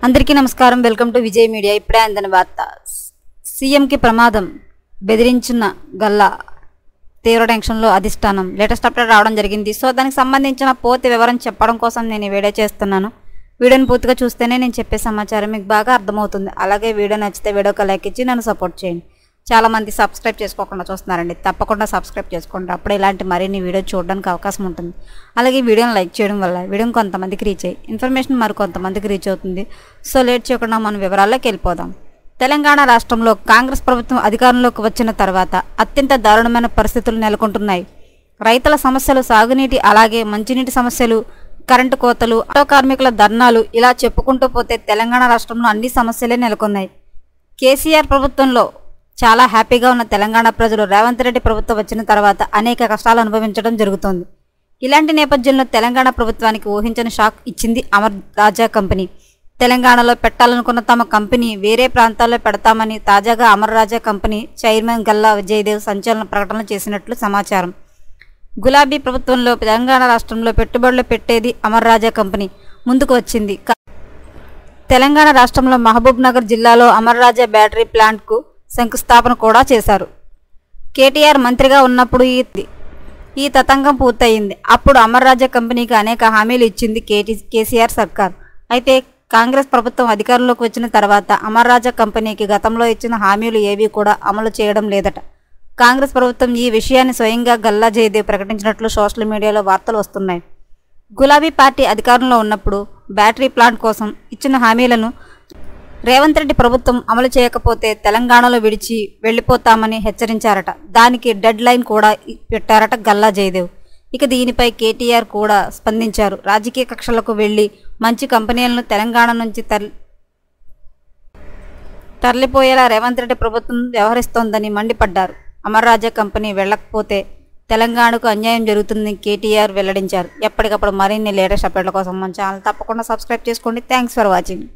అందరికీ నమస్కారం. Welcome to Vijay media. ఇప్పుడే అందిన వార్త. సీఎంకి ప్రమాదం, బెదిరించిన గల్లా, తీవ్ర టెన్షన్లో అధిష్టానం. లేటెస్ట్ అప్డేట్ రావడం జరిగింది. సో దానికి సంబంధించిన పూర్తి వివరం చెప్పడం కోసం నేను ఈ వీడియో చేస్తున్నాను. వీడియోని పూర్తిగా చూస్తేనే నేను చెప్పే సమాచారం మీకు బాగా అర్థమవుతుంది. అలాగే వీడియో నచ్చితే వీడియోకి లైక్ ఇచ్చి నన్ను సపోర్ట్ చేయండి. చాలామంది సబ్స్క్రైబ్ చేసుకోకుండా చూస్తున్నారండి. తప్పకుండా సబ్స్క్రైబ్ చేసుకోండి. అప్పుడు ఇలాంటి మరిన్ని వీడియో చూడడానికి అవకాశం ఉంటుంది. అలాగే వీడియోని లైక్ చేయడం వల్ల వీడియోని కొంతమందికి రీచ్ అయ్యి ఇన్ఫర్మేషన్ మరి కొంతమందికి రీచ్ అవుతుంది. సో లేట్ చేయకుండా మనం వివరాల్లోకి వెళ్ళిపోదాం. తెలంగాణ రాష్ట్రంలో కాంగ్రెస్ ప్రభుత్వం అధికారంలోకి వచ్చిన తర్వాత అత్యంత దారుణమైన పరిస్థితులు నెలకొంటున్నాయి. రైతుల సమస్యలు, సాగునీటి అలాగే మంచినీటి సమస్యలు, కరెంటు కోతలు, ఆటో కార్మికుల ధర్నాలు, ఇలా చెప్పుకుంటూ పోతే తెలంగాణ రాష్ట్రంలో అన్ని సమస్యలే నెలకొన్నాయి. కేసీఆర్ ప్రభుత్వంలో చాలా హ్యాపీగా ఉన్న తెలంగాణ ప్రజలు రేవంత్ రెడ్డి ప్రభుత్వం వచ్చిన తర్వాత అనేక కష్టాలు అనుభవించడం జరుగుతోంది. ఇలాంటి నేపథ్యంలో తెలంగాణ ప్రభుత్వానికి ఊహించని షాక్ ఇచ్చింది అమర్ రాజా కంపెనీ. తెలంగాణలో పెట్టాలనుకున్న తమ కంపెనీ వేరే ప్రాంతాల్లో పెడతామని తాజాగా అమర్ రాజా కంపెనీ చైర్మన్ గల్లా విజయదేవ్ సంచలన ప్రకటన చేసినట్లు సమాచారం. గులాబీ ప్రభుత్వంలో తెలంగాణ రాష్ట్రంలో పెట్టుబడులు పెట్టేది అమర్ రాజా కంపెనీ ముందుకు వచ్చింది. తెలంగాణ రాష్ట్రంలో మహబూబ్ నగర్ జిల్లాలో అమర్ రాజా బ్యాటరీ ప్లాంట్కు శంకుస్థాపన కూడా చేశారు. కేటీఆర్ మంత్రిగా ఉన్నప్పుడు ఈ తతంగం పూర్తయింది. అప్పుడు అమర్ రాజా కంపెనీకి అనేక హామీలు ఇచ్చింది కేసీఆర్ సర్కార్. అయితే కాంగ్రెస్ ప్రభుత్వం అధికారంలోకి వచ్చిన తర్వాత అమర్ రాజా కంపెనీకి గతంలో ఇచ్చిన హామీలు ఏవీ కూడా అమలు చేయడం లేదట. కాంగ్రెస్ ప్రభుత్వం ఈ విషయాన్ని స్వయంగా గల్లా జయదేవ్ ప్రకటించినట్లు సోషల్ మీడియాలో వార్తలు వస్తున్నాయి. గులాబీ పార్టీ అధికారంలో ఉన్నప్పుడు బ్యాటరీ ప్లాంట్ కోసం ఇచ్చిన హామీలను రేవంత్ రెడ్డి ప్రభుత్వం అమలు చేయకపోతే తెలంగాణలో విడిచి వెళ్లిపోతామని హెచ్చరించారట. దానికి డెడ్ లైన్ కూడా పెట్టారట గల్లా జయదేవ్. ఇక దీనిపై కేటీఆర్ కూడా స్పందించారు. రాజకీయ కక్షలకు వెళ్లి మంచి కంపెనీలను తెలంగాణ నుంచి తరలిపోయేలా రేవంత్ రెడ్డి ప్రభుత్వం వ్యవహరిస్తోందని మండిపడ్డారు. అమర్ రాజా కంపెనీ వెళ్లకపోతే తెలంగాణకు అన్యాయం జరుగుతుందని కేటీఆర్ వెల్లడించారు. ఎప్పటికప్పుడు మరిన్ని లేటెస్ట్ అప్డేట్ల కోసం మన ఛానల్ తప్పకుండా సబ్స్క్రైబ్ చేసుకోండి. Thanks for watching.